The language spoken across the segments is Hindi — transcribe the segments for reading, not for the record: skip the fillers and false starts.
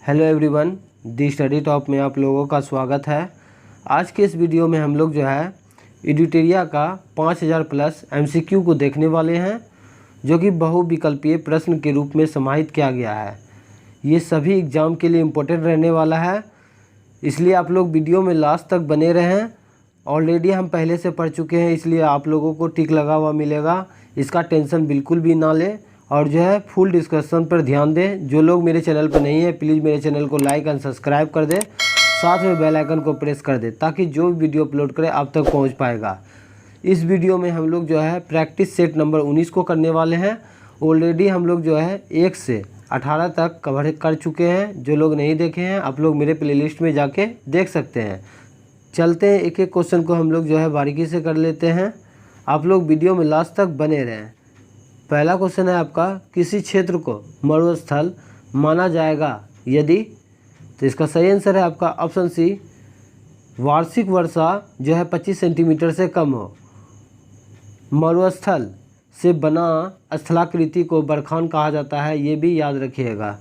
हेलो एवरीवन, दी स्टडी टॉप में आप लोगों का स्वागत है। आज के इस वीडियो में हम लोग जो है एडिटोरिया का 5000 प्लस एमसीक्यू को देखने वाले हैं, जो कि बहुविकल्पीय प्रश्न के रूप में समाहित किया गया है। ये सभी एग्ज़ाम के लिए इम्पोर्टेंट रहने वाला है, इसलिए आप लोग वीडियो में लास्ट तक बने रहें। ऑलरेडी हम पहले से पढ़ चुके हैं, इसलिए आप लोगों को टिक लगा हुआ मिलेगा। इसका टेंशन बिल्कुल भी ना लें और जो है फुल डिस्कशन पर ध्यान दें। जो लोग मेरे चैनल पर नहीं है, प्लीज़ मेरे चैनल को लाइक एंड सब्सक्राइब कर दें, साथ में बेल आइकन को प्रेस कर दें, ताकि जो भी वीडियो अपलोड करें आप तक पहुंच पाएगा। इस वीडियो में हम लोग जो है प्रैक्टिस सेट नंबर 19 को करने वाले हैं। ऑलरेडी हम लोग जो है 1 से 18 तक कवर कर चुके हैं। जो लोग नहीं देखे हैं आप लोग मेरे प्लेलिस्ट में जाके देख सकते हैं। चलते हैं, एक एक क्वेश्चन को हम लोग जो है बारीकी से कर लेते हैं। आप लोग वीडियो में लास्ट तक बने रहें। पहला क्वेश्चन है आपका, किसी क्षेत्र को मरुस्थल माना जाएगा यदि, तो इसका सही आंसर है आपका ऑप्शन सी, वार्षिक वर्षा जो है 25 सेंटीमीटर से कम हो। मरुस्थल से बना स्थलाकृति को बरखान कहा जाता है, ये भी याद रखिएगा।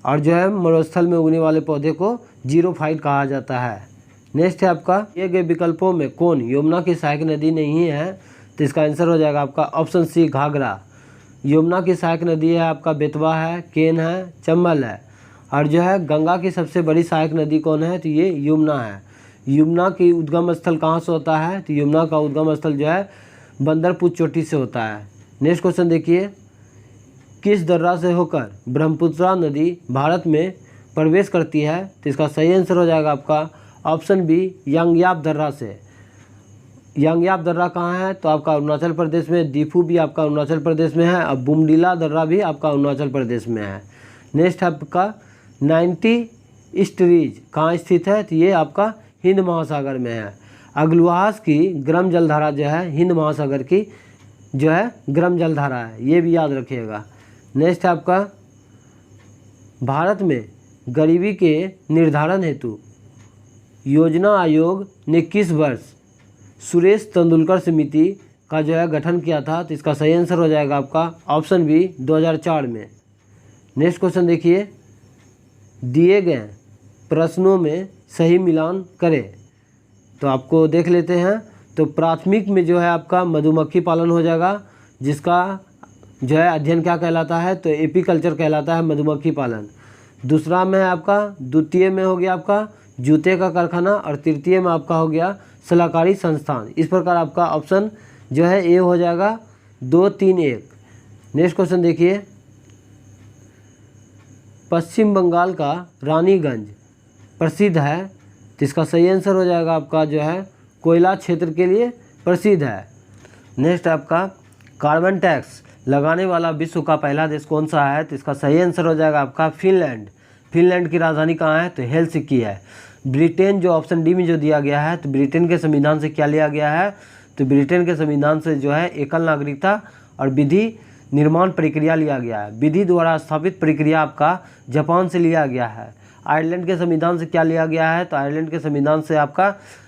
और जो है मरुस्थल में उगने वाले पौधे को जीरोफाइट कहा जाता है। नेक्स्ट है आपका, दिए गए विकल्पों में कौन यमुना की सहायक नदी नहीं है, तो इसका आंसर हो जाएगा आपका ऑप्शन सी, घाघरा। यमुना की सहायक नदी है आपका बेतवा है, केन है, चंबल है। और जो है गंगा की सबसे बड़ी सहायक नदी कौन है, तो ये यमुना है। यमुना की उद्गम स्थल कहाँ से होता है, तो यमुना का उद्गम स्थल जो है बंदरपुर चोटी से होता है। नेक्स्ट क्वेश्चन देखिए, किस दर्रा से होकर ब्रह्मपुत्रा नदी भारत में प्रवेश करती है, तो इसका सही आंसर हो जाएगा आपका ऑप्शन बी, यांगयाप दर्रा से। यांगयाप दर्रा कहाँ है, तो आपका अरुणाचल प्रदेश में। दीफू भी आपका अरुणाचल प्रदेश में है, और बुमडीला दर्रा भी आपका अरुणाचल प्रदेश में है। नेक्स्ट आपका 90 ईस्ट रीज कहाँ स्थित है, तो ये आपका हिंद महासागर में है। अग्लुआस की गर्म जलधारा जो है हिंद महासागर की जो है गर्म जलधारा है, ये भी याद रखिएगा। नेक्स्ट आपका, भारत में गरीबी के निर्धारण हेतु योजना आयोग ने किस वर्ष सुरेश तेंदुलकर समिति का जो है गठन किया था, तो इसका सही आंसर हो जाएगा आपका ऑप्शन बी, 2004 में। नेक्स्ट क्वेश्चन देखिए, दिए गए प्रश्नों में सही मिलान करें, तो आपको देख लेते हैं। तो प्राथमिक में जो है आपका मधुमक्खी पालन हो जाएगा, जिसका जो है अध्ययन क्या कहलाता है, तो एपीकल्चर कहलाता है, मधुमक्खी पालन। दूसरा में आपका, द्वितीय में हो गया आपका जूते का कारखाना, और तृतीय में आपका हो गया सलाहकारी संस्थान। इस प्रकार आपका ऑप्शन जो है ए हो जाएगा 2, 3, 1। नेक्स्ट क्वेश्चन देखिए, पश्चिम बंगाल का रानीगंज प्रसिद्ध है, तो इसका सही आंसर हो जाएगा आपका जो है कोयला क्षेत्र के लिए प्रसिद्ध है। नेक्स्ट आपका, कार्बन टैक्स लगाने वाला विश्व का पहला देश कौन सा है, तो इसका सही आंसर हो जाएगा आपका फिनलैंड। फिनलैंड की राजधानी कहाँ है, तो हेलसिंकी है। ब्रिटेन जो ऑप्शन डी में जो दिया गया है, तो ब्रिटेन के संविधान से क्या लिया गया है, तो ब्रिटेन के संविधान से जो है एकल नागरिकता और विधि निर्माण प्रक्रिया लिया गया है। विधि द्वारा स्थापित प्रक्रिया आपका जापान से लिया गया है। आयरलैंड के संविधान से क्या लिया गया है, तो आयरलैंड के संविधान से आपका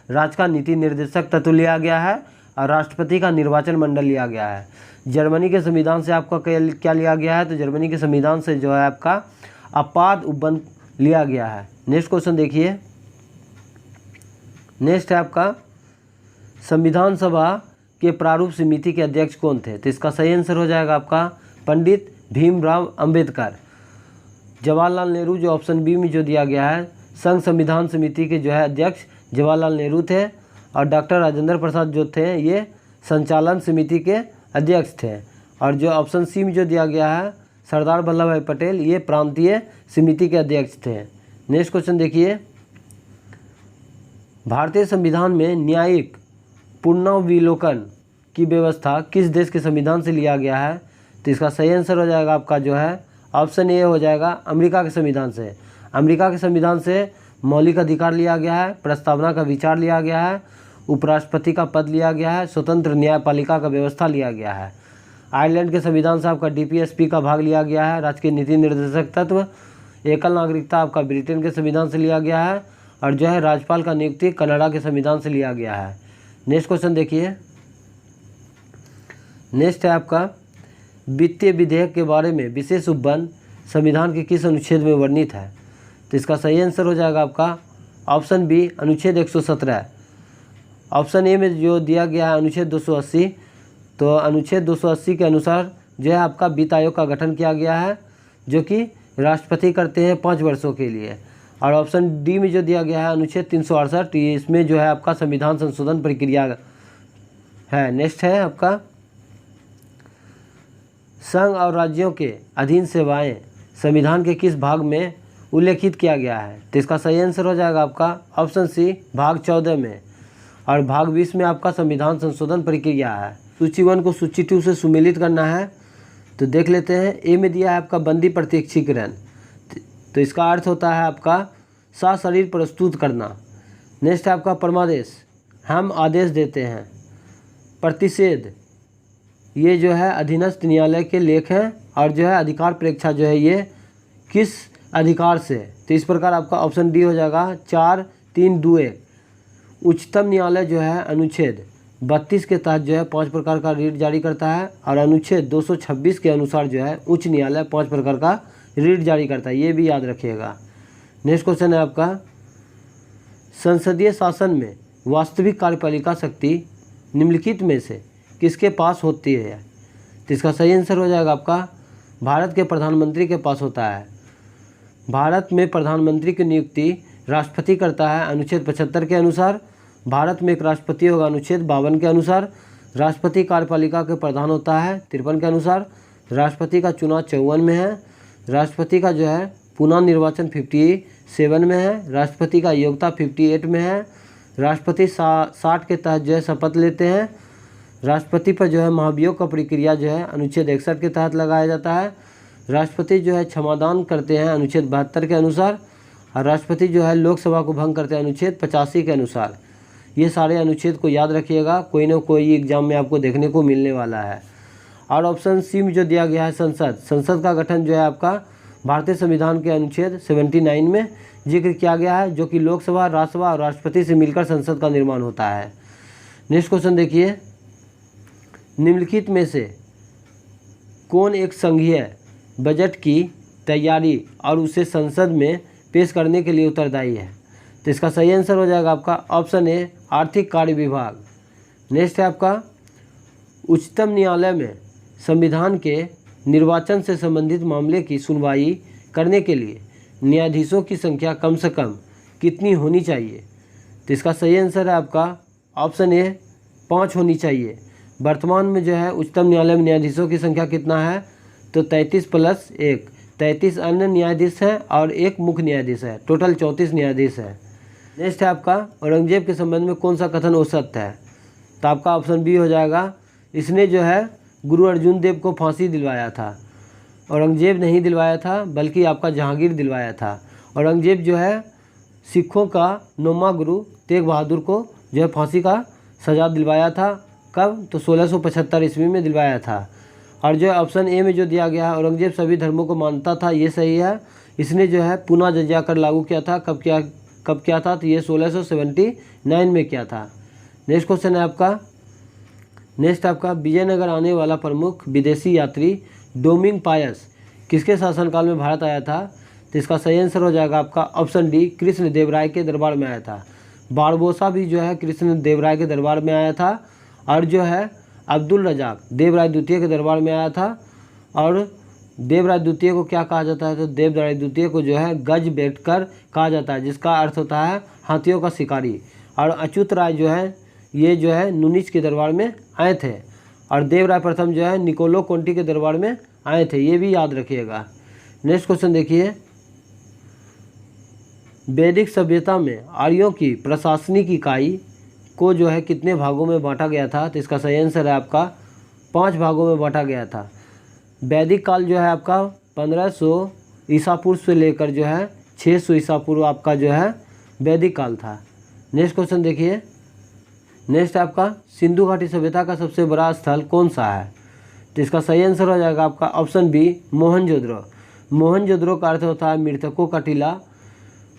राज्य का नीति निर्देशक तत्व लिया गया है और राष्ट्रपति का निर्वाचन मंडल लिया गया है। जर्मनी के संविधान से आपका क्या लिया गया है, तो जर्मनी के संविधान से जो है आपका आपात उपबंध लिया गया है। नेक्स्ट क्वेश्चन देखिए, नेक्स्ट है आपका, संविधान सभा के प्रारूप समिति के अध्यक्ष कौन थे, तो इसका सही आंसर हो जाएगा आपका पंडित भीमराव अंबेडकर। जवाहरलाल नेहरू जो ऑप्शन बी में जो दिया गया है, संघ संविधान समिति के जो है अध्यक्ष जवाहरलाल नेहरू थे, और डॉक्टर राजेंद्र प्रसाद जो थे ये संचालन समिति के अध्यक्ष थे। और जो ऑप्शन सी में जो दिया गया है, सरदार वल्लभ भाई पटेल, ये प्रांतीय समिति के अध्यक्ष थे। नेक्स्ट क्वेश्चन देखिए, भारतीय संविधान में न्यायिक पुनर्विलोकन की व्यवस्था किस देश के संविधान से लिया गया है, तो इसका सही आंसर हो जाएगा आपका जो है ऑप्शन ए हो जाएगा, अमेरिका के संविधान से। अमेरिका के संविधान से मौलिक अधिकार लिया गया है, प्रस्तावना का विचार लिया गया है, उपराष्ट्रपति का पद लिया गया है, स्वतंत्र न्यायपालिका का व्यवस्था लिया गया है। आयरलैंड के संविधान से आपका डीपीएसपी का भाग लिया गया है, राज्य के नीति निर्देशक तत्व। एकल नागरिकता आपका ब्रिटेन के संविधान से लिया गया है, और जो है राज्यपाल का नियुक्ति कनाडा के संविधान से लिया गया है। नेक्स्ट क्वेश्चन देखिए, नेक्स्ट है आपका, वित्तीय विधेयक के बारे में विशेष उपबंध संविधान के किस अनुच्छेद में वर्णित है, तो इसका सही आंसर हो जाएगा आपका ऑप्शन बी अनुच्छेद 117। ऑप्शन ए में जो दिया गया है अनुच्छेद 280, तो अनुच्छेद 280 के अनुसार जो है आपका वित्त आयोग का गठन किया गया है, जो कि राष्ट्रपति करते हैं 5 वर्षों के लिए। और ऑप्शन डी में जो दिया गया है अनुच्छेद 368, इसमें जो है आपका संविधान संशोधन प्रक्रिया है। नेक्स्ट है आपका संघ और राज्यों के अधीन सेवाएं संविधान के किस भाग में उल्लेखित किया गया है? तो इसका सही आंसर हो जाएगा आपका ऑप्शन सी भाग 14 में। और भाग 20 में आपका संविधान संशोधन प्रक्रिया है। सूची 1 को सूची 2 से सुमेलित करना है, तो देख लेते हैं। ए में दिया है आपका बंदी प्रत्यक्षीकरण, तो इसका अर्थ होता है आपका सशरीर प्रस्तुत करना। नेक्स्ट है आपका परमादेश, हम आदेश देते हैं। प्रतिषेध, ये जो है अधीनस्थ न्यायालय के लेख हैं, और जो है अधिकार परीक्षा जो है ये किस अधिकार से? तो इस प्रकार आपका ऑप्शन डी हो जाएगा 4(3)(2)(1). उच्चतम न्यायालय जो है अनुच्छेद 32 के तहत जो है 5 प्रकार का रीट जारी करता है, और अनुच्छेद 226 के अनुसार जो है उच्च न्यायालय 5 प्रकार का रीट जारी करता है, ये भी याद रखिएगा। नेक्स्ट क्वेश्चन है आपका संसदीय शासन में वास्तविक कार्यपालिका शक्ति निम्नलिखित में से किसके पास होती है? तो इसका सही आंसर हो जाएगा आपका भारत के प्रधानमंत्री के पास होता है। भारत में प्रधानमंत्री की नियुक्ति राष्ट्रपति करता है अनुच्छेद 75 के अनुसार। भारत में एक राष्ट्रपति होगा अनुच्छेद 52 के अनुसार। राष्ट्रपति कार्यपालिका के प्रधान होता है 53 के अनुसार। राष्ट्रपति का चुनाव 54 में है। राष्ट्रपति का जो है पुनः निर्वाचन 57 में है। राष्ट्रपति का योग्यता 58 में है। राष्ट्रपति 60 के तहत जो है शपथ लेते हैं। राष्ट्रपति पर जो है महाभियोग का प्रक्रिया जो है अनुच्छेद 61 के तहत लगाया जाता है। राष्ट्रपति जो है क्षमादान करते हैं अनुच्छेद 72 के अनुसार। और राष्ट्रपति जो है लोकसभा को भंग करते हैं अनुच्छेद 85 के अनुसार। ये सारे अनुच्छेद को याद रखिएगा, कोई ना कोई एग्जाम में आपको देखने को मिलने वाला है। और ऑप्शन सी में जो दिया गया है संसद का गठन जो है आपका भारतीय संविधान के अनुच्छेद 79 में जिक्र किया गया है, जो कि लोकसभा, राज्यसभा और राष्ट्रपति से मिलकर संसद का निर्माण होता है। नेक्स्ट क्वेश्चन देखिए, निम्नलिखित में से कौन एक संघीय बजट की तैयारी और उसे संसद में पेश करने के लिए उत्तरदायी है? तो इसका सही आंसर हो जाएगा आपका ऑप्शन ए आर्थिक कार्य विभाग। नेक्स्ट है आपका उच्चतम न्यायालय में संविधान के निर्वाचन से संबंधित मामले की सुनवाई करने के लिए न्यायाधीशों की संख्या कम से कम कितनी होनी चाहिए? तो इसका सही आंसर है आपका ऑप्शन ए 5 होनी चाहिए। वर्तमान में जो है उच्चतम न्यायालय में न्यायाधीशों की संख्या कितना है? तो 33 + 1, 33 अन्य न्यायाधीश हैं और एक मुख्य न्यायाधीश है, टोटल 34 न्यायाधीश है। नेक्स्ट है आपका औरंगजेब के संबंध में कौन सा कथन औसत है? तो आपका ऑप्शन बी हो जाएगा, इसने जो है गुरु अर्जुन देव को फांसी दिलवाया था। औरंगजेब नहीं दिलवाया था, बल्कि आपका जहांगीर दिलवाया था। औरंगजेब जो है सिखों का 9वां गुरु तेग बहादुर को जो है फांसी का सज़ा दिलवाया था। कब? तो 1675 ईस्वी में दिलवाया था। और जो ऑप्शन ए में जो दिया गया है औरंगजेब सभी धर्मों को मानता था, ये सही है। इसने जो है पुनः जजिया कर लागू किया था। कब किया था? तो ये 1679 में किया था। नेक्स्ट क्वेश्चन है आपका विजयनगर आने वाला प्रमुख विदेशी यात्री डोमिंग पायस किसके शासनकाल में भारत आया था? तो इसका सही आंसर हो जाएगा आपका ऑप्शन डी कृष्ण देव राय के दरबार में आया था। बारबोसा भी जो है कृष्ण देव राय के दरबार में आया था। और जो है अब्दुल रजाक देवराय द्वितीय के दरबार में आया था। और देवराय द्वितीय को क्या कहा जाता है? तो देवराय द्वितीय को जो है गज बैठकर कहा जाता है, जिसका अर्थ होता है हाथियों का शिकारी। और अच्युत राय जो है ये जो है नुनिच के दरबार में आए थे। और देवराय प्रथम जो है निकोलो कोंटी के दरबार में आए थे, ये भी याद रखिएगा। नेक्स्ट क्वेश्चन देखिए, वैदिक सभ्यता में आर्यों की प्रशासनिक इकाई को जो है कितने भागों में बांटा गया था? तो इसका सही आंसर है आपका 5 भागों में बांटा गया था। वैदिक काल जो है आपका 1500 ईसा पूर्व से लेकर जो है 600 ईसा पूर्व आपका जो है वैदिक काल था। नेक्स्ट क्वेश्चन देखिए, नेक्स्ट आपका सिंधु घाटी सभ्यता का सबसे बड़ा स्थल कौन सा है? तो इसका सही आंसर हो जाएगा आपका ऑप्शन बी मोहनजोदड़ो। मोहनजोदड़ो का अर्थ होता है मृतकों का टीला।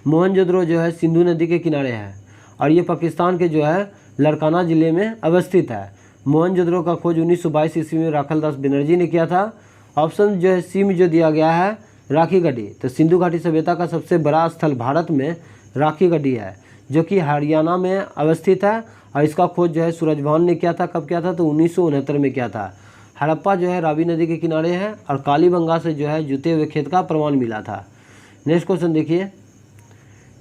मोहनजोदड़ो जो है सिंधु नदी के किनारे है और ये पाकिस्तान के जो है लड़काना ज़िले में अवस्थित है। मोहनजोदड़ो का खोज 1922 ईस्वी में राखल दास बनर्जी ने किया था। ऑप्शन जो है सी में जो दिया गया है राखी गढ़ी। तो सिंधु घाटी सभ्यता का सबसे बड़ा स्थल भारत में राखी गढ़ी है, जो कि हरियाणा में अवस्थित है। और इसका खोज जो है सूरजभान ने किया था। कब किया था? तो 1969 में किया था। हड़प्पा जो है रावी नदी के किनारे है और कालीबंगा से जो है जुते हुए खेत का प्रमाण मिला था। नेक्स्ट क्वेश्चन देखिए,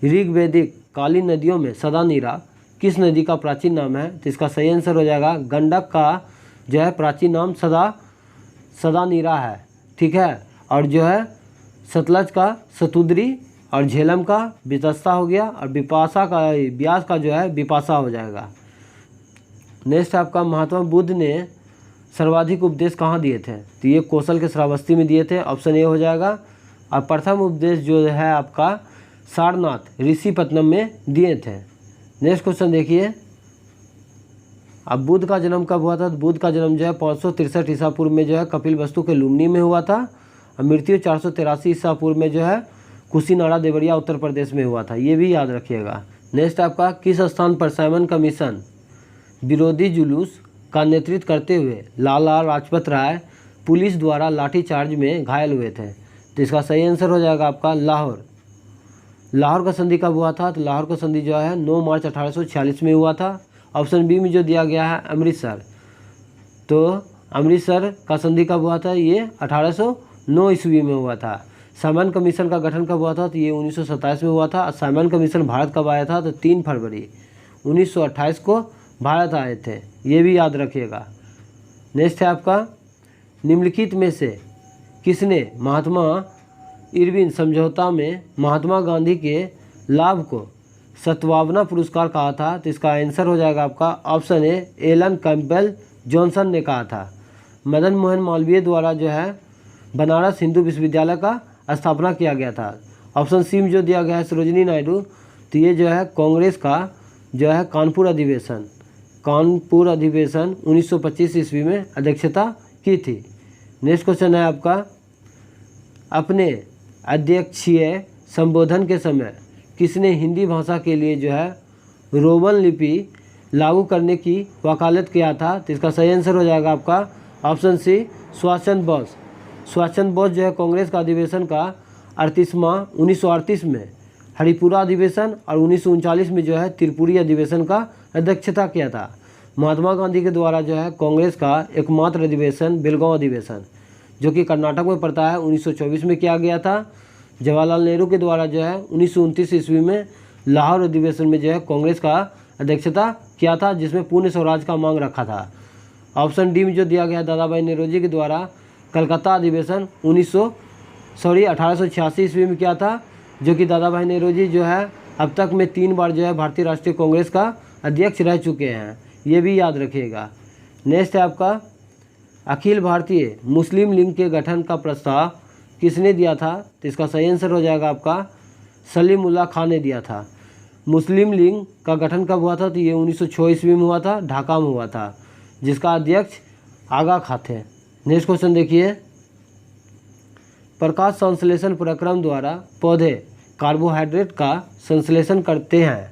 ऋग्वैदिक काली नदियों में सदा नीरा किस नदी का प्राचीन नाम है? तो इसका सही आंसर हो जाएगा गंडक का जो है प्राचीन नाम सदा नीरा है, ठीक है। और जो है सतलज का सतुद्री और झेलम का वितस्ता हो गया और ब्यास का जो है विपाशा हो जाएगा। नेक्स्ट आपका महात्मा बुद्ध ने सर्वाधिक उपदेश कहाँ दिए थे? तो ये कौशल के श्रावस्ती में दिए थे, ऑप्शन ए हो जाएगा। और प्रथम उपदेश जो है आपका सारनाथ ऋषिपत्तनम में दिए थे। नेक्स्ट क्वेश्चन देखिए, अब बुद्ध का जन्म कब हुआ था? तो बुद्ध का जन्म जो है 563 ईसा पूर्व में जो है कपिलवस्तु के लुम्बिनी में हुआ था। और मृत्यु 483 ईसा पूर्व में जो है कुशीनाड़ा देवरिया उत्तर प्रदेश में हुआ था, ये भी याद रखिएगा। नेक्स्ट आपका किस स्थान पर साइमन कमीशन विरोधी जुलूस का नेतृत्व करते हुए लाला लाजपत राय पुलिस द्वारा लाठीचार्ज में घायल हुए थे? तो इसका सही आंसर हो जाएगा आपका लाहौर। लाहौर का संधि कब हुआ था? तो लाहौर का संधि जो है 9 मार्च 1846 में हुआ था। ऑप्शन बी में जो दिया गया है अमृतसर, तो अमृतसर का संधि कब हुआ था? ये 1809 ईस्वी में हुआ था। साइमन कमीशन का गठन कब हुआ था? तो ये 1927 में हुआ था। और साइमन कमीशन भारत कब आया था? तो 3 फरवरी 1928 को भारत आए थे, ये भी याद रखिएगा। नेक्स्ट है आपका, निम्नलिखित में से किसने महात्मा इरविन समझौता में महात्मा गांधी के लाभ को सद्भावना पुरस्कार कहा था? तो इसका आंसर हो जाएगा आपका option A Alan Campbell Johnson ने कहा था। मदन मोहन मालवीय द्वारा जो है बनारस हिंदू विश्वविद्यालय का स्थापना किया गया था। ऑप्शन सी में जो दिया गया है सरोजिनी नायडू, तो ये जो है कांग्रेस का जो है कानपुर अधिवेशन 1925 ईस्वी में अध्यक्षता की थी। नेक्स्ट क्वेश्चन है आपका, अपने अध्यक्षीय संबोधन के समय किसने हिंदी भाषा के लिए जो है रोमन लिपि लागू करने की वकालत किया था? तो इसका सही आंसर हो जाएगा आपका ऑप्शन सी सुभाष चंद्र बोस। सुभाष चंद्र बोस जो है कांग्रेस का अधिवेशन का 1938 में हरिपुरा अधिवेशन और 1939 में जो है त्रिपुरी अधिवेशन का अध्यक्षता किया था। महात्मा गांधी के द्वारा जो है कांग्रेस का एकमात्र अधिवेशन बेलगांव अधिवेशन जो कि कर्नाटक में पड़ता है 1924 में किया गया था। जवाहरलाल नेहरू के द्वारा जो है 1929 ईस्वी में लाहौर अधिवेशन में जो है कांग्रेस का अध्यक्षता किया था, जिसमें पूर्ण स्वराज का मांग रखा था। ऑप्शन डी में जो दिया गया दादा भाई नेहरूजी के द्वारा कलकत्ता अधिवेशन 1886 ईस्वी में किया था, जो कि दादा भाई नेहरूजी जो है अब तक में 3 बार जो है भारतीय राष्ट्रीय कांग्रेस का अध्यक्ष रह चुके हैं, ये भी याद रखिएगा। नेक्स्ट है आपका, अखिल भारतीय मुस्लिम लीग के गठन का प्रस्ताव किसने दिया था? तो इसका सही आंसर हो जाएगा आपका सलीमुल्लाह खान ने दिया था। मुस्लिम लीग का गठन कब हुआ था? तो ये 1906 ईस्वी में हुआ था, ढाका में हुआ था, जिसका अध्यक्ष आगा खां थे। नेक्स्ट क्वेश्चन देखिए, प्रकाश संश्लेषण प्रक्रम द्वारा पौधे कार्बोहाइड्रेट का संश्लेषण करते हैं।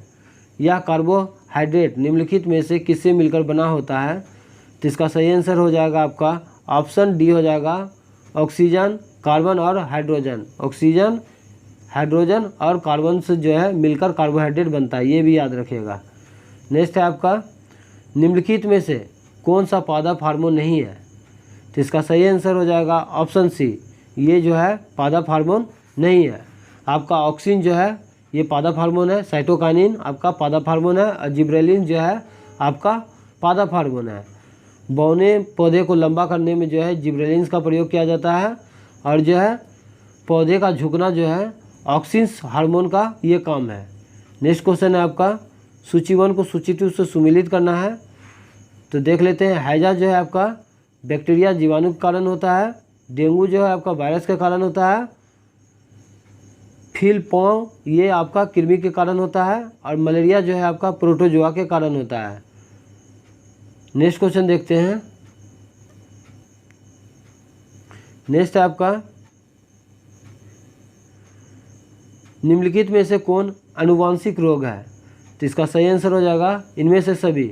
यह कार्बोहाइड्रेट निम्नलिखित में से किससे मिलकर बना होता है? तो इसका सही आंसर हो जाएगा आपका ऑप्शन डी हो जाएगा ऑक्सीजन, कार्बन और हाइड्रोजन। ऑक्सीजन, हाइड्रोजन और कार्बन से जो है मिलकर कार्बोहाइड्रेट बनता है, ये भी याद रखिएगा। नेक्स्ट है आपका, निम्नलिखित में से कौन सा पादप हार्मोन नहीं है? तो इसका सही आंसर हो जाएगा ऑप्शन सी, ये जो है पादप हार्मोन नहीं है। आपका ऑक्सिन जो है ये पादप हार्मोन है, साइटोकाइनिन आपका पादप हार्मोन है और जिब्रेलिन जो है आपका पादप हार्मोन है। बौने पौधे को लंबा करने में जो है जिब्रेलिन्स का प्रयोग किया जाता है और जो है पौधे का झुकना जो है ऑक्सिन्स हार्मोन का ये काम है। नेक्स्ट क्वेश्चन है आपका, सूची 1 को सूची 2 से सुमिलित करना है, तो देख लेते हैं। हैजा जो है आपका बैक्टीरिया जीवाणु के कारण होता है, डेंगू जो है आपका वायरस के कारण होता है, फील पॉ ये आपका कृमि के कारण होता है और मलेरिया जो है आपका प्रोटोजोआ के कारण होता है। नेक्स्ट क्वेश्चन देखते हैं। नेक्स्ट है आपका, निम्नलिखित में से कौन अनुवांशिक रोग है? तो इसका सही आंसर हो जाएगा इनमें से सभी।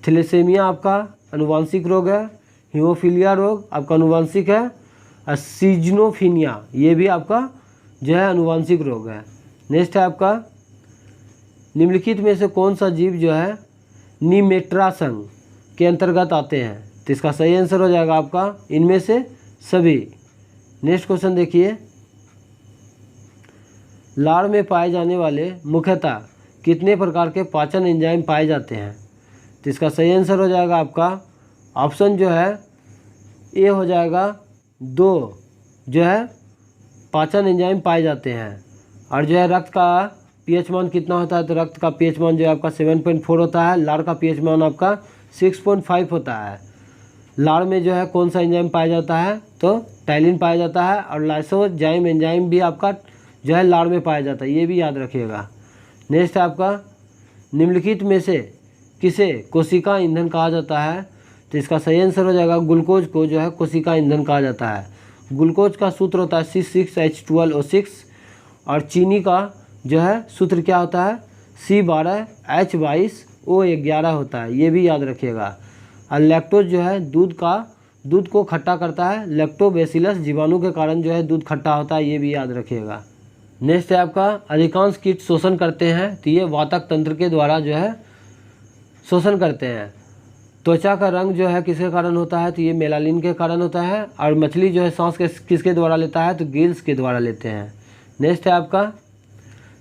थैलेसेमिया आपका अनुवांशिक रोग है, हीमोफीलिया रोग आपका अनुवांशिक है सीजनोफीनिया, ये भी आपका जो है अनुवांशिक रोग है। नेक्स्ट है आपका निम्नलिखित में से कौन सा जीव जो है निमेट्रा संघ के अंतर्गत आते हैं? तो इसका सही आंसर हो जाएगा आपका इनमें से सभी। नेक्स्ट क्वेश्चन देखिए, लार में पाए जाने वाले मुख्यतः कितने प्रकार के पाचन एंजाइम पाए जाते हैं? तो इसका सही आंसर हो जाएगा आपका ऑप्शन जो है ए हो जाएगा, 2 जो है पाचन एंजाइम पाए जाते हैं। और जो है रक्त का पीएच मान कितना होता है? तो रक्त का पीएच मान जो है आपका 7.4 होता है। लार का पीएच मान आपका 6.5 होता है। लार में जो है कौन सा एंजाइम पाया जाता है? तो टाइलिन पाया जाता है। और लाइसोजाइम एंजाइम भी आपका जो है लार में पाया जाता है, ये भी याद रखिएगा। नेक्स्ट है आपका निम्नलिखित में से किसे कोशिका ईंधन कहा जाता है? तो इसका सही आंसर हो जाएगा ग्लूकोज को जो है कोशिका ईंधन कहा जाता है। ग्लूकोज का सूत्र होता है C6H12O6 और चीनी का जो है सूत्र क्या होता है? C12H22O11 होता है, ये भी याद रखिएगा। और लैक्टोज जो है दूध को खट्टा करता है। लैक्टोबैसिलस जीवाणु के कारण जो है दूध खट्टा होता है, ये भी याद रखिएगा। नेक्स्ट है आपका अधिकांश कीट शोषण करते हैं, तो ये वातक तंत्र के द्वारा जो है शोषण करते हैं। त्वचा का रंग जो है किसके कारण होता है? तो ये मेलानिन के कारण होता है। और मछली जो है सांस किसके द्वारा लेता है? तो गिल्स के द्वारा लेते हैं। नेक्स्ट है आपका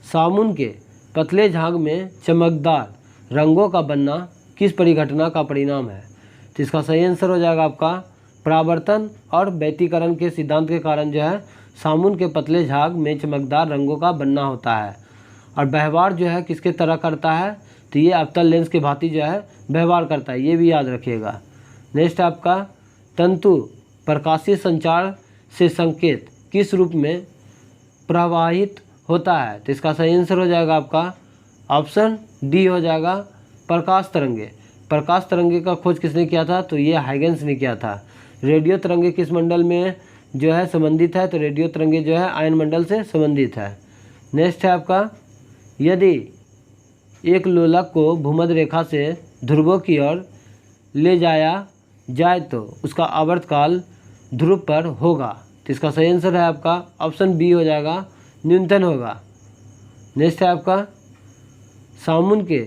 सामुन के पतले झाग में चमकदार रंगों का बनना किस परिघटना का परिणाम है? तो इसका सही आंसर हो जाएगा आपका परावर्तन और व्यतिकरण के सिद्धांत के कारण जो है सामुन के पतले झाग में चमकदार रंगों का बनना होता है। और व्यवहार जो है किसके तरह करता है? तो ये अवतल लेंस के भांति जो है व्यवहार करता है, ये भी याद रखिएगा। नेक्स्ट आपका तंतु प्रकाशीय संचार से संकेत किस रूप में प्रवाहित होता है? तो इसका सही आंसर हो जाएगा आपका ऑप्शन डी हो जाएगा प्रकाश तरंगे। प्रकाश तरंगे का खोज किसने किया था? तो ये हाइगेंस ने किया था। रेडियो तरंगे किस मंडल में जो है संबंधित है? तो रेडियो तरंगे जो है आयन मंडल से संबंधित है। नेक्स्ट है आपका यदि एक लोलक को भूमध्य रेखा से ध्रुवों की ओर ले जाया जाए तो उसका आवर्तकाल ध्रुव पर होगा। तो इसका सही आंसर है आपका ऑप्शन बी हो जाएगा न्यूनतम होगा। नेक्स्ट है आपका सामुन के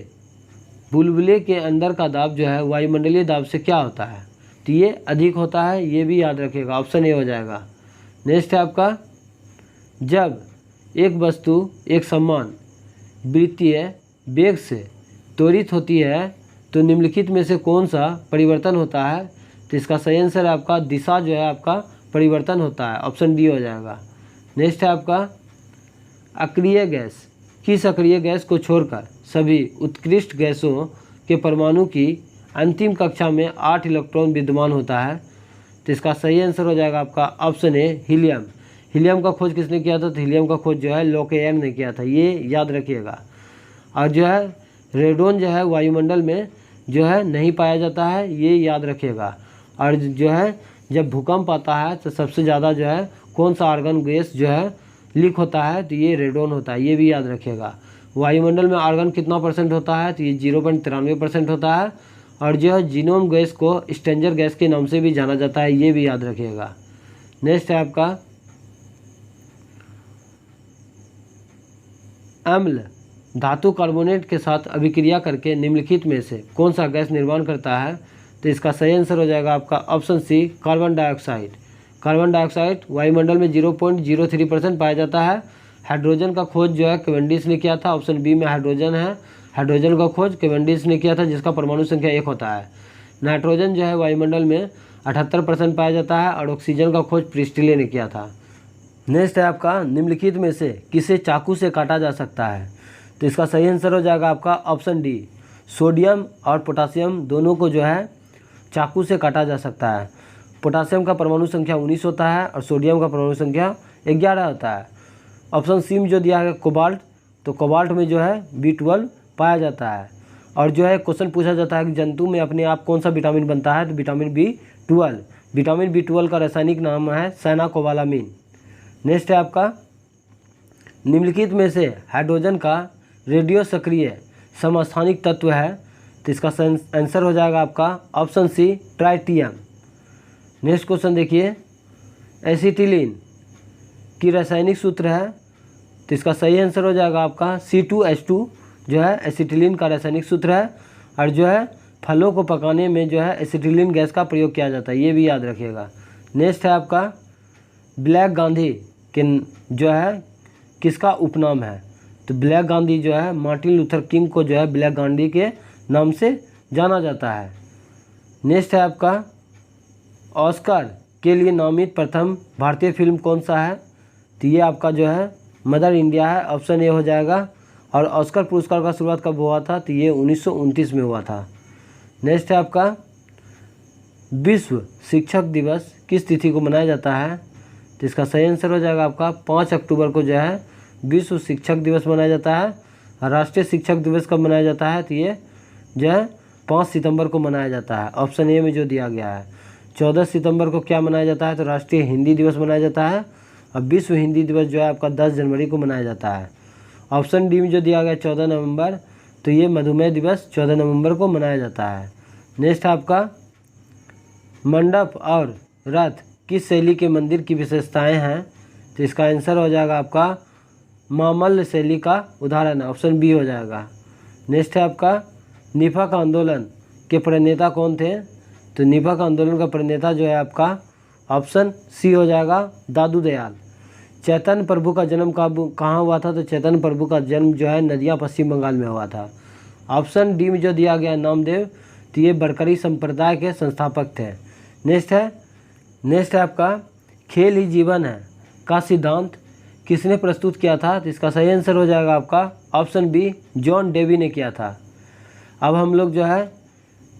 बुलबुले के अंदर का दाब जो है वायुमंडलीय दाब से क्या होता है? तो ये अधिक होता है, ये भी याद रखिएगा, ऑप्शन ए हो जाएगा। नेक्स्ट है आपका जब एक वस्तु एक समान वृत्तीय वेग से त्वरित होती है तो निम्नलिखित में से कौन सा परिवर्तन होता है? तो इसका सही आंसर है आपका दिशा जो है आपका परिवर्तन होता है, ऑप्शन डी हो जाएगा। नेक्स्ट है आपका अक्रिय गैस किस अक्रिय गैस को छोड़कर सभी उत्कृष्ट गैसों के परमाणु की अंतिम कक्षा में 8 इलेक्ट्रॉन विद्यमान होता है? तो इसका सही आंसर हो जाएगा आपका ऑप्शन ए हीलियम। हीलियम का खोज किसने किया था? तो हीलियम का खोज जो है लोकेयन ने किया था, ये याद रखिएगा। और जो है रेडोन जो है वायुमंडल में जो है नहीं पाया जाता है, ये याद रखिएगा। और जो है जब भूकंप आता है तो सबसे ज़्यादा जो है कौन सा आर्गन गैस जो है लीक होता है? तो ये रेडोन होता है, ये भी याद रखिएगा। वायुमंडल में आर्गन कितना परसेंट होता है? तो ये 0.93% होता है। और जो है जीनोम गैस को स्ट्रेंजर गैस के नाम से भी जाना जाता है, ये भी याद रखिएगा। नेक्स्ट है आपका अम्ल धातु कार्बोनेट के साथ अभिक्रिया करके निम्नलिखित में से कौन सा गैस निर्माण करता है? तो इसका सही आंसर हो जाएगा आपका option C carbon dioxide. Carbon dioxide वायुमंडल में 0.03% पाया जाता है। हाइड्रोजन का खोज जो है कैवेंडिश ने किया था, ऑप्शन बी में हाइड्रोजन है। हाइड्रोजन का खोज कैवेंडिश ने किया था जिसका परमाणु संख्या 1 होता है। नाइट्रोजन जो है वायुमंडल में 78% पाया जाता है और ऑक्सीजन का खोज प्रिस्टिले ने किया था। नेक्स्ट है आपका निम्नलिखित में से किसे चाकू से काटा जा सकता है? तो इसका सही आंसर हो जाएगा आपका ऑप्शन डी सोडियम और पोटासियम दोनों को जो है चाकू से काटा जा सकता है। पोटासियम का परमाणु संख्या 19 होता है और सोडियम का परमाणु संख्या 11 होता है। ऑप्शन सी में जो दिया है कोबाल्ट, तो कोबाल्ट में जो है B12 पाया जाता है। और जो है क्वेश्चन पूछा जाता है कि जंतु में अपने आप कौन सा विटामिन बनता है? तो विटामिन B12। विटामिन B12 का रासायनिक नाम है साइनाकोबालामिन। नेक्स्ट है आपका निम्नलिखित में से हाइड्रोजन का रेडियो सक्रिय समस्थानिक तत्व है? तो इसका आंसर हो जाएगा आपका option C tritium. Next question देखिए एसिटिलीन की रासायनिक सूत्र है? तो इसका सही आंसर हो जाएगा आपका C2H2 जो है एसिटिलीन का रासायनिक सूत्र है। और जो है फलों को पकाने में जो है एसिटिलीन गैस का प्रयोग किया जाता है, ये भी याद रखिएगा। नेक्स्ट है आपका ब्लैक गांधी के जो है किसका उपनाम है? तो ब्लैक गांधी जो है मार्टिन लूथर किंग को जो है ब्लैक गांधी के नाम से जाना जाता है। नेक्स्ट है आपका ऑस्कर के लिए नामित प्रथम भारतीय फिल्म कौन सा है? तो ये आपका जो है मदर इंडिया है, ऑप्शन ए हो जाएगा। और ऑस्कर पुरस्कार का शुरुआत कब हुआ था? तो ये 1929 में हुआ था। नेक्स्ट है आपका विश्व शिक्षक दिवस किस तिथि को मनाया जाता है? तो इसका सही आंसर हो जाएगा आपका 5 अक्टूबर को जो है विश्व शिक्षक दिवस मनाया जाता है। और राष्ट्रीय शिक्षक दिवस कब मनाया जाता है? तो ये जो है 5 सितंबर को मनाया जाता है, ऑप्शन ए में जो दिया गया है। 14 सितंबर को क्या मनाया जाता है? तो राष्ट्रीय हिंदी दिवस मनाया जाता है। और विश्व हिंदी दिवस जो है आपका 10 जनवरी को मनाया जाता है। ऑप्शन डी में जो दिया गया 14 नवंबर, तो ये मधुमेह दिवस 14 नवंबर को मनाया जाता है। नेक्स्ट आपका मंडप और रथ किस शैली के मंदिर की विशेषताएं हैं? तो इसका आंसर हो जाएगा आपका मामल्ल शैली का उदाहरण है, ऑप्शन बी हो जाएगा। नेक्स्ट है आपका निफा का आंदोलन के प्रणेता कौन थे? तो निफा का आंदोलन का प्रणेता जो है आपका ऑप्शन सी हो जाएगा दादू दयाल। चैतन्य प्रभु का जन्म कहाँ हुआ था? तो चैतन्य प्रभु का जन्म जो है नदिया पश्चिम बंगाल में हुआ था। ऑप्शन डी में जो दिया गया नामदेव, तो ये बरकरी संप्रदाय के संस्थापक थे। नेक्स्ट है आपका खेल ही जीवन है का सिद्धांत किसने प्रस्तुत किया था? तो इसका सही आंसर हो जाएगा आपका ऑप्शन बी जॉन डेवी ने किया था। अब हम लोग जो है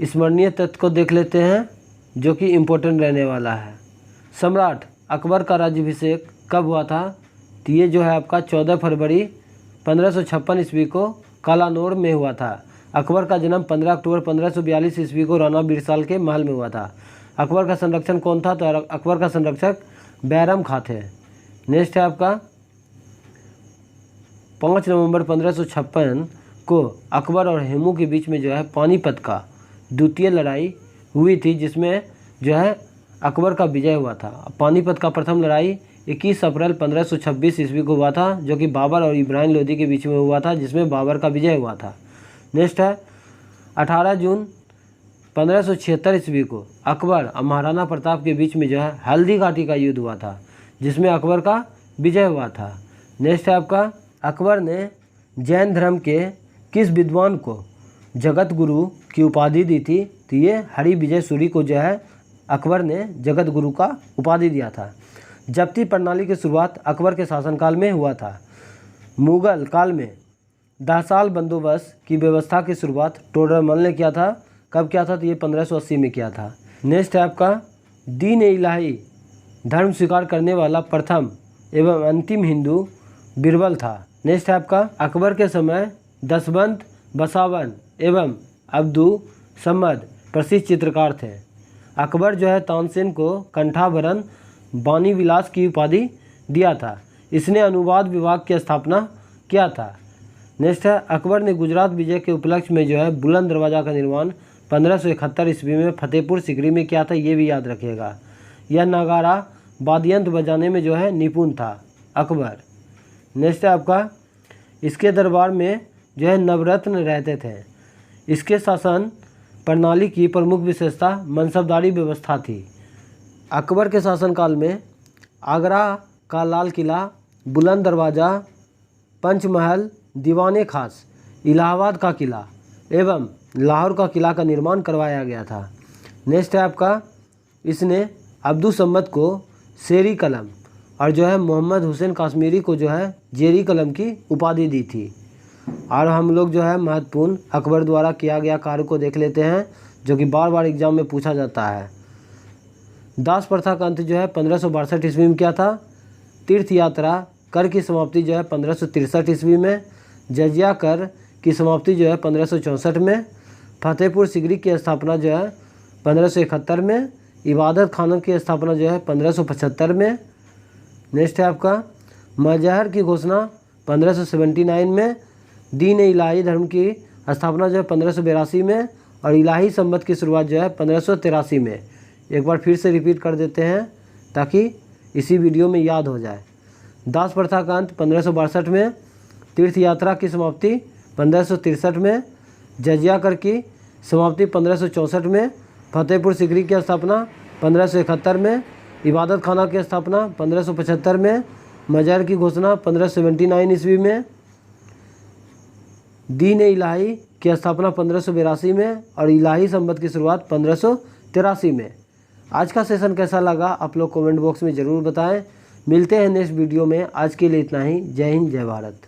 स्मरणीय तथ्य को देख लेते हैं जो कि इम्पोर्टेंट रहने वाला है। सम्राट अकबर का राज्याभिषेक कब हुआ था? तो ये जो है आपका 14 फरवरी 1556 ईस्वी को कालानौर में हुआ था। अकबर का जन्म 15 अक्टूबर 1542 ईस्वी को राणा बिरसाल के महल में हुआ था। अकबर का संरक्षण कौन था? तो अकबर का संरक्षक बैरम खां थे। नेक्स्ट है आपका 5 नवंबर 1556 को अकबर और हेमू के बीच में जो है पानीपत का द्वितीय लड़ाई हुई थी, जिसमें जो है अकबर का विजय हुआ था। पानीपत का प्रथम लड़ाई 21 अप्रैल 1526 ईस्वी को हुआ था, जो कि बाबर और इब्राहिम लोदी के बीच में हुआ था, जिसमें बाबर का विजय हुआ था। नेक्स्ट है 18 जून 1576 ईस्वी को अकबर और महाराणा प्रताप के बीच में जो है हल्दी घाटी का युद्ध हुआ था, जिसमें अकबर का विजय हुआ था। नेक्स्ट है आपका अकबर ने जैन धर्म के किस विद्वान को जगत गुरु की उपाधि दी थी? तो ये हरि विजय सूरी को जो है अकबर ने जगत गुरु का उपाधि दिया था। जब्ती प्रणाली की शुरुआत अकबर के शासनकाल में हुआ था। मुगल काल में दहसाल बंदोबस्त की व्यवस्था की शुरुआत टोडरमल ने किया था। कब किया था? तो ये 1580 में किया था। नेक्स्ट है आपका दीन इलाही धर्म स्वीकार करने वाला प्रथम एवं अंतिम हिंदू बीरबल था। नेक्स्ट है आपका अकबर के समय दसवंत बसावन एवं अब्दू समद प्रसिद्ध चित्रकार थे। अकबर जो है तानसेन को कंठाभरण बानी विलास की उपाधि दिया था। इसने अनुवाद विभाग की स्थापना किया था। नेक्स्ट है अकबर ने गुजरात विजय के उपलक्ष्य में जो है बुलंद दरवाज़ा का निर्माण 1571 ईस्वी में फतेहपुर सिकरी में किया था, ये भी याद रखिएगा। यह नगारा वाद्ययंत्र बजाने में जो है निपुण था अकबर। नेक्स्ट है आपका इसके दरबार में जो है नवरत्न रहते थे। इसके शासन प्रणाली की प्रमुख विशेषता मनसबदारी व्यवस्था थी। अकबर के शासनकाल में आगरा का लाल किला, बुलंद दरवाज़ा, पंचमहल, दीवाने खास, इलाहाबाद का किला एवं लाहौर का किला का निर्माण करवाया गया था। नेक्स्ट है आपका इसने अब्दुल सम्मद को शेरी कलम और जो है मोहम्मद हुसैन कश्मीरी को जो है जेरी कलम की उपाधि दी थी। और हम लोग जो है महत्वपूर्ण अकबर द्वारा किया गया कार्य को देख लेते हैं, जो कि बार बार एग्जाम में पूछा जाता है। दास प्रथा का अंत जो है 1562 ईस्वी में किया था। तीर्थ यात्रा कर की समाप्ति जो है 1563 ईस्वी में। जजिया कर की समाप्ति जो है 1564 में। फतेहपुर सिकरी की स्थापना जो है 1571 में। इबादत खाना की स्थापना जो है 1575 में। नेक्स्ट है आपका मजहर की घोषणा 1579 में। दीन इलाही धर्म की स्थापना जो है 1582 में। और इलाही संबत की शुरुआत जो है 1583 में। एक बार फिर से रिपीट कर देते हैं ताकि इसी वीडियो में याद हो जाए। दास प्रथा का अंत 1562 में, तीर्थ यात्रा की समाप्ति 1563 में, जजिया कर की समाप्ति 1564 में, फतेहपुर सीकरी की स्थापना 1571 में, इबादत खाना की स्थापना 1575 में, मजार की घोषणा 1579 ईस्वी में, दीन इलाही की स्थापना 1582 में और इलाही संबत की शुरुआत 1583 में। आज का सेशन कैसा लगा आप लोग कमेंट बॉक्स में ज़रूर बताएं। मिलते हैं नेक्स्ट वीडियो में। आज के लिए इतना ही। जय हिंद, जय भारत।